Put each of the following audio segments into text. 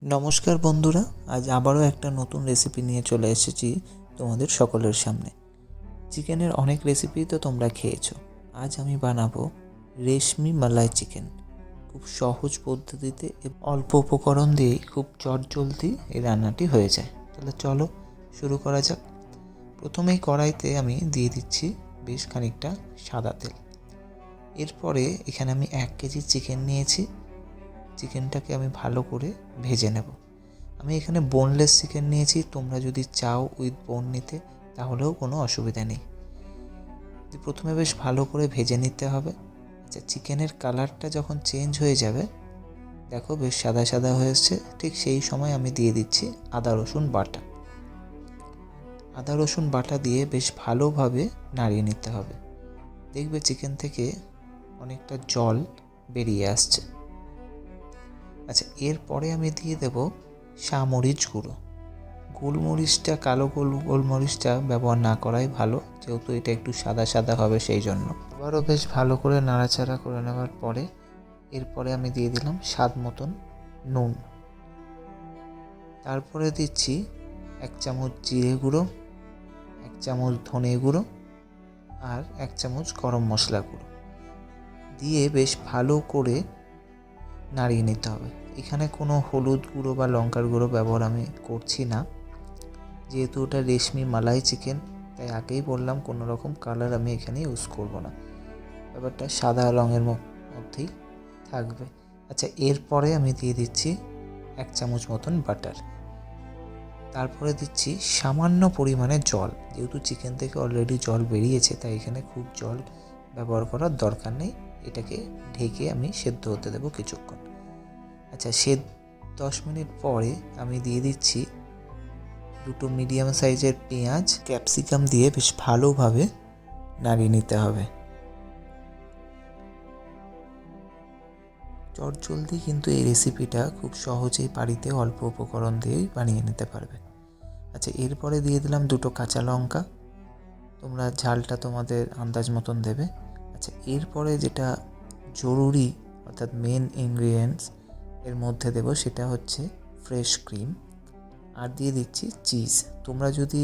নমস্কার বন্ধুরা, আজ আবারও একটা নতুন রেসিপি নিয়ে চলে এসেছি তোমাদের সকলের সামনে। চিকেনের অনেক রেসিপি তো তোমরা খেয়েছো। আজ আমি বানাবো রেশমি মালাই চিকেন। খুব সহজ পদ্ধতিতে অল্প উপকরণ দিয়েই খুব চটজলদি এই রান্নাটি হয়ে যায়। তাহলে চলো শুরু করা যাক। প্রথমেই কড়াইতে আমি দিয়ে দিচ্ছি বেশ খানিকটা সাদা তেল। এরপরে এখানে আমি 1 কেজি চিকেন নিয়েছি। চিকেনটাকে আমি ভালো করে ভেজে নেব। আমি এখানে বোনলেস চিকেন নিয়েছি, তোমরা যদি চাও উইথ বোন নিতে তাহলেও কোনো অসুবিধা নেই। প্রথমে বেশ ভালো করে ভেজে নিতে হবে। আচ্ছা, চিকেনের কালারটা যখন চেঞ্জ হয়ে যাবে, দেখো বেশ সাদা সাদা হয়েছে, ঠিক সেই সময় আমি দিয়ে দিচ্ছি আদা রসুন বাটা। আদা রসুন বাটা দিয়ে বেশ ভালোভাবে নাড়িয়ে নিতে হবে। দেখবে চিকেন থেকে অনেকটা জল বেরিয়ে আসছে। আচ্ছা, এরপরে আমি দিয়ে দেব শামরিচ গুঁড়ো। গোলমরিচটা, কালো গোলমরিচটা ব্যবহার না করাই ভালো, যেহেতু এটা একটু সাদা সাদা হবে সেই জন্য। আবারও বেশ ভালো করে নাড়াচাড়া করে নেওয়ার পরে এরপরে আমি দিয়ে দিলাম স্বাদ মতন নুন। তারপরে দিচ্ছি 1 চামচ জিরে গুঁড়ো, 1 চামচ ধনে গুঁড়ো আর 1 চামচ গরম মশলা গুঁড়ো দিয়ে বেশ ভালো করে নাড়িয়ে নিতে হবে। এখানে কোনো হলুদ গুঁড়ো বা লঙ্কার গুঁড়ো ব্যবহার আমি করছি না, যেহেতু ওটা রেশমি মালাই চিকেন, তাই আগেই বললাম কোনো রকম কালার আমি এখানে ইউজ করব না। ব্যাপারটা সাদা রঙের মধ্যেই থাকবে। আচ্ছা, এরপরে আমি দিয়ে দিচ্ছি 1 চামচ মতন বাটার। তারপরে দিচ্ছি সামান্য পরিমাণে জল, যেহেতু চিকেন থেকে অলরেডি জল বেরিয়েছে, তাই এখানে খুব জল ব্যবহার করার দরকার নেই। এটাকে ঢেকে আমি সেদ্ধ হতে দেবো কিছুক্ষণ। আচ্ছা, 10 মিনিট পরে আমি দিয়ে দিচ্ছি 2 মিডিয়াম সাইজের পেঁয়াজ, ক্যাপসিকাম দিয়ে বেশ ভালোভাবে নাড়িয়ে নিতে হবে। চটজলদি কিন্তু এই রেসিপিটা খুব সহজেই বাড়িতে অল্প উপকরণ দিয়েই বানিয়ে নিতে পারবে। আচ্ছা, এরপরে দিয়ে দিলাম 2 কাঁচা লঙ্কা। তোমরা ঝালটা তোমাদের আন্দাজ মতন দেবে। আচ্ছা, এরপরে যেটা জরুরি অর্থাৎ মেন ইনগ্রিডিয়েন্টস এর মধ্যে দেব, সেটা হচ্ছে ফ্রেশ ক্রিম। আর দিয়ে দিচ্ছি চিজ। তোমরা যদি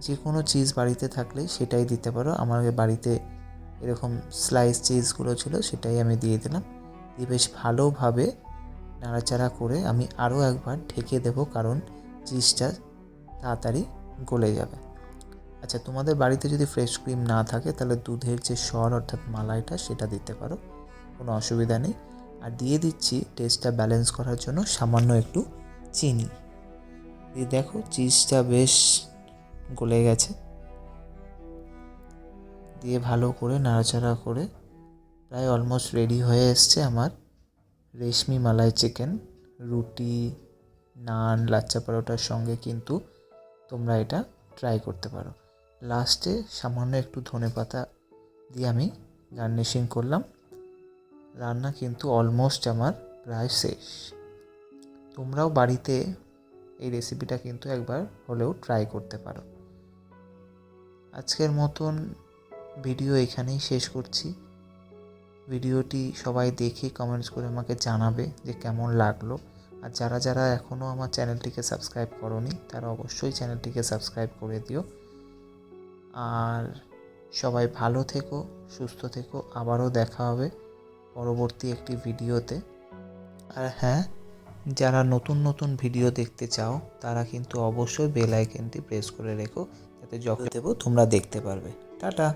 যে কোনো চিজ বাড়িতে থাকলে সেটাই দিতে পারো। আমার বাড়িতে এরকম স্লাইস চিজগুলো ছিল, সেটাই আমি দিয়ে দিলাম। দিয়ে বেশ ভালোভাবে নাড়াচাড়া করে আমি আরও একবার ঢেকে দেব, কারণ চিজটা তাড়াতাড়ি গলে যাবে। আচ্ছা, তোমাদের বাড়িতে যদি ফ্রেশ ক্রিম না থাকে তাহলে দুধের যে সর অর্থাৎ মালাইটা সেটা দিতে পারো, কোনো অসুবিধা নেই। আর দিয়ে দিচ্ছি টেস্টটা ব্যালেন্স করার জন্য সামান্য একটু চিনি। দিয়ে দেখো চিজটা বেশ গলে গেছে। দিয়ে ভালো করে নাড়াচাড়া করে প্রায় অলমোস্ট রেডি হয়ে এসছে আমার রেশমি মালাই চিকেন। রুটি, নান, লাচ্চা পরোটার সঙ্গে কিন্তু তোমরা এটা ট্রাই করতে পারো। লাস্টে সামান্য একটু ধনেপাতা দিয়ে আমি গার্নিশিং করলাম। রান্না কিন্তু অলমোস্ট আমার প্রায় শেষ। তোমরাও বাড়িতে এই রেসিপিটা কিন্তু একবার হলেও ট্রাই করতে পারো। আজকের মতন ভিডিও এখানেই শেষ করছি। ভিডিওটি সবাই দেখে কমেন্টস করে আমাকে জানাবে যে কেমন লাগলো। আর যারা যারা এখনও আমার চ্যানেলটিকে সাবস্ক্রাইব করোনি তারা অবশ্যই চ্যানেলটিকে সাবস্ক্রাইব করে দিও। আর সবাই ভালো থেকো, সুস্থ থেকো। আবারও দেখা হবে পরবর্তী একটি ভিডিওতে। আর হ্যাঁ, যারা নতুন নতুন ভিডিও দেখতে চাও তারা কিন্তু অবশ্যই বেল আইকনটি প্রেস করে রেখো, যাতে যখন দেবো তোমরা দেখতে পারবে। টাটা।